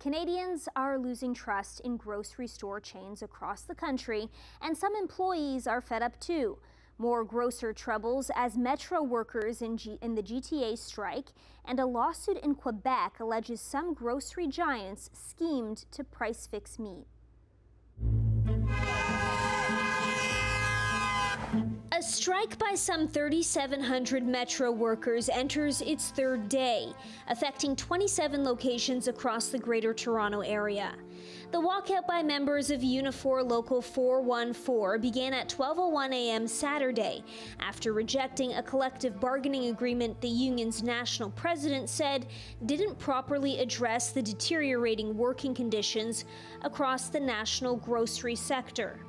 Canadians are losing trust in grocery store chains across the country, and some employees are fed up too. More grocer troubles as metro workers in the GTA strike, and a lawsuit in Quebec alleges some grocery giants schemed to price fix meat. A strike by some 3,700 metro workers enters its third day, affecting 27 locations across the Greater Toronto Area. The walkout by members of Unifor Local 414 began at 12:01 a.m. Saturday, after rejecting a collective bargaining agreement the union's national president said didn't properly address the deteriorating working conditions across the national grocery sector.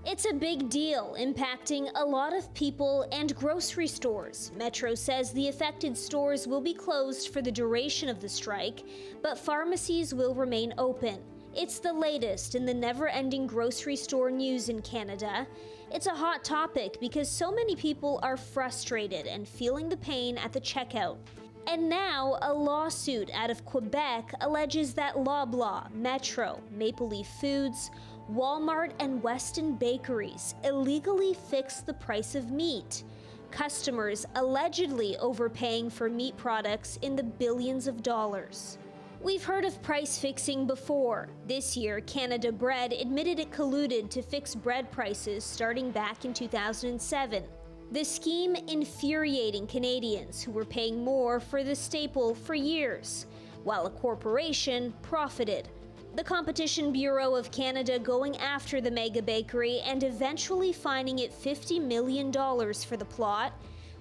It's a big deal, impacting a lot of people and grocery stores. Metro says the affected stores will be closed for the duration of the strike, but pharmacies will remain open. It's the latest in the never-ending grocery store news in Canada. It's a hot topic because so many people are frustrated and feeling the pain at the checkout. And now, a lawsuit out of Quebec alleges that Loblaw, Metro, Maple Leaf Foods, Walmart, and Weston bakeries illegally fixed the price of meat. Customers allegedly overpaying for meat products in the billions of dollars. We've heard of price fixing before. This year, Canada Bread admitted it colluded to fix bread prices starting back in 2007. The scheme infuriating Canadians who were paying more for the staple for years, while a corporation profited. The Competition Bureau of Canada going after the mega bakery and eventually fining it $50 million for the plot,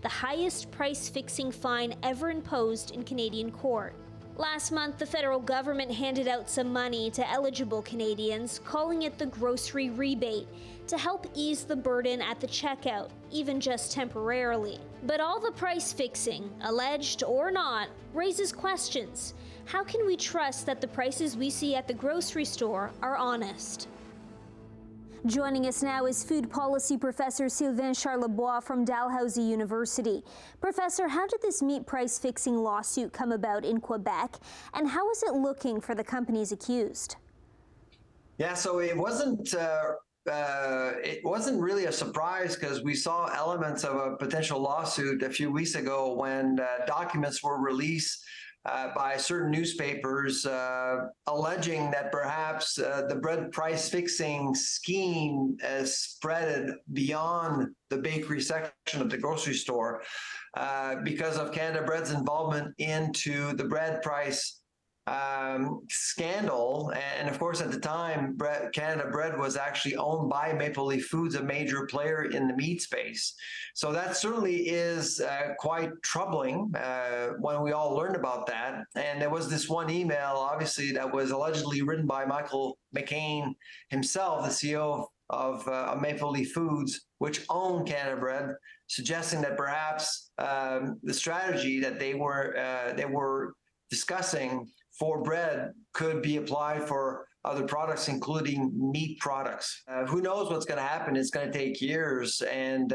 the highest price-fixing fine ever imposed in Canadian court. Last month, the federal government handed out some money to eligible Canadians, calling it the grocery rebate, to help ease the burden at the checkout, even just temporarily. But all the price fixing, alleged or not, raises questions. How can we trust that the prices we see at the grocery store are honest? Joining us now is food policy professor Sylvain Charlebois from Dalhousie University. Professor, how did this meat price fixing lawsuit come about in Quebec, and how is it looking for the companies accused? Yeah, so it wasn't really a surprise because we saw elements of a potential lawsuit a few weeks ago when documents were released by certain newspapers alleging that perhaps the bread price fixing scheme has spread beyond the bakery section of the grocery store because of Canada Bread's involvement into the bread price scandal. And of course, at the time, Canada Bread was actually owned by Maple Leaf Foods, a major player in the meat space. So that certainly is quite troubling when we all learned about that. And there was this one email, obviously, that was allegedly written by Michael McCain himself, the CEO of Maple Leaf Foods, which owned Canada Bread, suggesting that perhaps the strategy that they were discussing for bread could be applied for other products, including meat products. Who knows what's going to happen? It's going to take years, and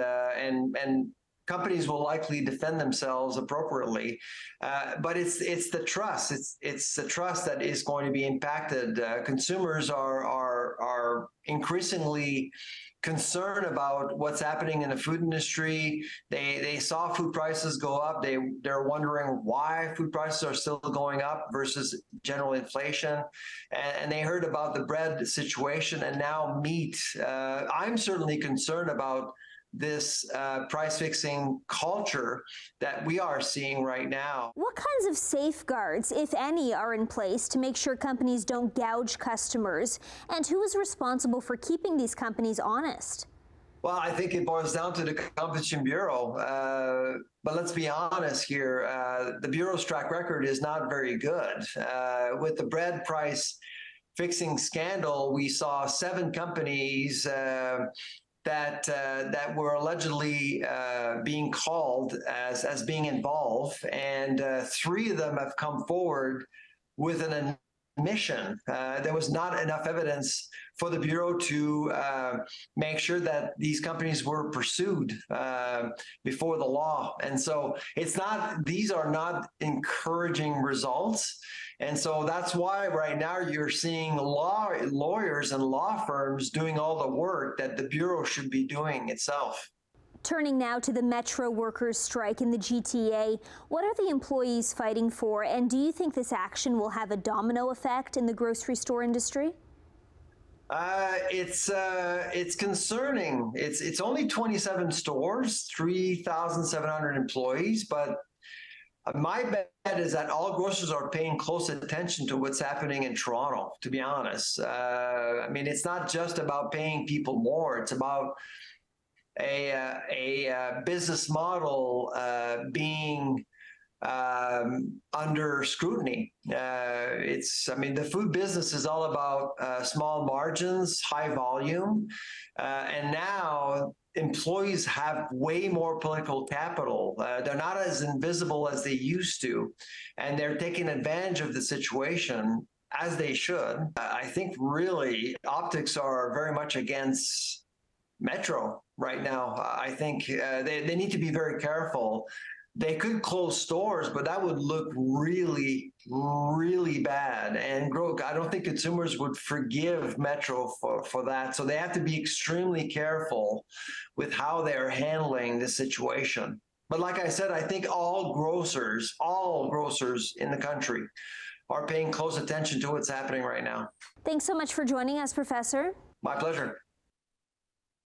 companies will likely defend themselves appropriately. But it's the trust. It's the trust that is going to be impacted. Consumers are increasingly concerned about what's happening in the food industry. They saw food prices go up. They're wondering why food prices are still going up versus general inflation. And they heard about the bread situation and now meat. I'm certainly concerned about this price-fixing culture that we are seeing right now. What kinds of safeguards, if any, are in place to make sure companies don't gouge customers? And who is responsible for keeping these companies honest? Well, I think it boils down to the Competition Bureau. But let's be honest here, the Bureau's track record is not very good. With the bread price fixing scandal, we saw 7 companies that were allegedly being called as being involved, and 3 of them have come forward with an admission. There was not enough evidence for the Bureau to make sure that these companies were pursued before the law. And so these are not encouraging results. And so that's why right now you're seeing lawyers and law firms doing all the work that the Bureau should be doing itself. Turning now to the Metro workers' strike in the GTA, what are the employees fighting for, and do you think this action will have a domino effect in the grocery store industry? It's concerning. It's only 27 stores, 3,700 employees, but my bet is that all grocers are paying close attention to what's happening in Toronto, to be honest. I mean, it's not just about paying people more. It's about a business model being under scrutiny. I mean, the food business is all about small margins, high volume, and now employees have way more political capital. They're not as invisible as they used to, and they're taking advantage of the situation as they should. I think really optics are very much against Metro right now. I think they need to be very careful. They could close stores, but that would look really, really bad. And I don't think consumers would forgive Metro for that. So they have to be extremely careful with how they're handling the situation. But like I said, I think all grocers in the country are paying close attention to what's happening right now. Thanks so much for joining us, Professor. My pleasure.